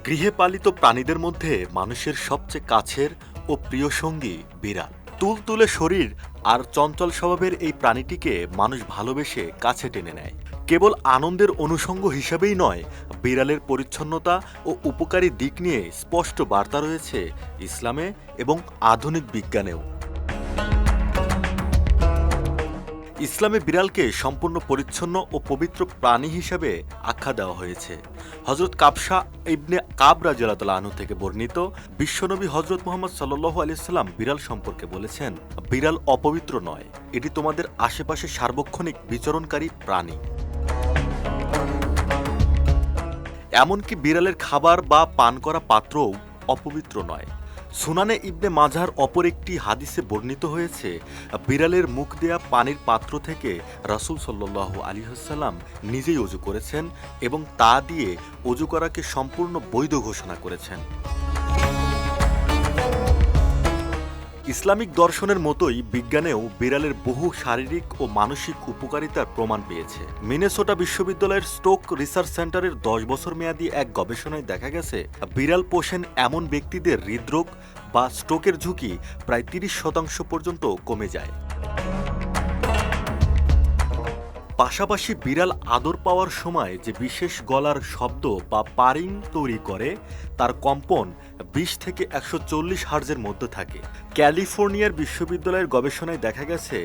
গৃহপালিত প্রাণীদের মধ্যে মানুষের সবচেয়ে কাছের ও প্রিয় সঙ্গী বিড়াল। তুলতুলে শরীর আর চঞ্চল স্বভাবের এই প্রাণীটিকে মানুষ ভালোবেসে কাছে টেনে নেয়। কেবল আনন্দের অনুষঙ্গ হিসাবেই নয়, বিড়ালের পরিচ্ছন্নতা ও উপকারী দিক নিয়ে স্পষ্ট বার্তা রয়েছে ইসলামে এবং আধুনিক বিজ্ঞানেও। ইসলামে বিড়ালকে সম্পূর্ণ পরিচ্ছন্ন ও পবিত্র প্রাণী হিসেবে আখ্যা দেওয়া হয়েছে। হজরত কাবসা ইবনে কাব রাদিয়াল্লাহু আনহু থেকে বর্ণিত, বিশ্বনবী হজরত মুহাম্মদ সাল্লাল্লাহু আলাইহি ওয়াসাল্লাম বিড়াল সম্পর্কে বলেছেন, বিড়াল অপবিত্র নয়, এটি তোমাদের আশেপাশে সার্বক্ষণিক বিচরণকারী প্রাণী। এমনকি বিড়ালের খাবার বা পান করা পাত্রও অপবিত্র নয়। সুনানে ইবনে মাজার অপর একটি হাদিসে বর্ণিত হয়েছে, বিড়ালের মুখ দেয়া পানির পাত্র থেকে রাসূল সাল্লাল্লাহু আলাইহি ওয়াসাল্লাম নিজেই ওযু করেছেন এবং তা দিয়ে ওযু করাকে সম্পূর্ণ বৈধ ঘোষণা করেছেন। ইসলামিক দর্শনের মতোই বিজ্ঞানেও বিড়ালের বহু শারীরিক ও মানসিক উপকারিতার প্রমাণ পেয়েছে। মিনেসোটা বিশ্ববিদ্যালয়ের স্টোক রিসার্চ সেন্টারের 10 বছর মেয়াদী এক গবেষণায় দেখা গেছে, বিড়াল পোষেন এমন ব্যক্তিদের হৃদরোগ বা স্ট্রোকের ঝুঁকি প্রায় 30% পর্যন্ত কমে যায়। পাশাপাশি বিড়াল আদর পাওয়ার সময় যে বিশেষ গলার শব্দ বা পারিং তৈরি করে, তার কম্পন 20 থেকে 140 হার্জের মধ্যে থাকে। ক্যালিফোর্নিয়ার বিশ্ববিদ্যালয়ের গবেষণায় দেখা গেছে,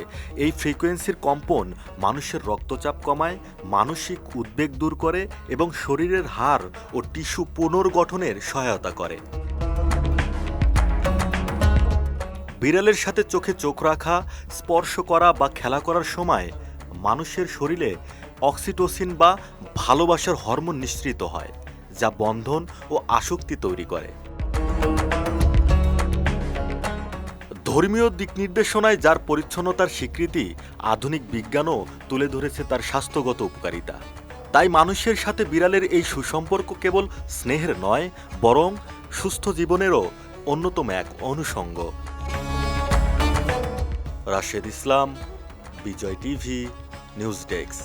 এই ফ্রিকোয়েন্সির কম্পন মানুষের রক্তচাপ কমায়, মানসিক উদ্বেগ দূর করে এবং শরীরের হাড় ও টিস্যু পুনর্গঠনের সহায়তা করে। বিড়ালের সাথে চোখে চোখ রাখা, স্পর্শ করা বা খেলা করার সময় মানুষের শরীরে অক্সিটোসিন বা ভালোবাসার হরমোন নিঃসৃত হয়, যা বন্ধন ও আসক্তি তৈরি করে। ধর্মীয় দিক নির্দেশনায় যার পরিচ্ছন্নতার স্বীকৃতি, আধুনিক বিজ্ঞানও তুলে ধরেছে তার স্বাস্থ্যগত উপকারিতা। তাই মানুষের সাথে বিড়ালের এই সুসম্পর্ক কেবল স্নেহের নয়, বরং সুস্থ জীবনেরও অন্যতম এক অনুষঙ্গ। রাশেদ ইসলাম, বিজয় টিভি, নিউজ ডেস্ক।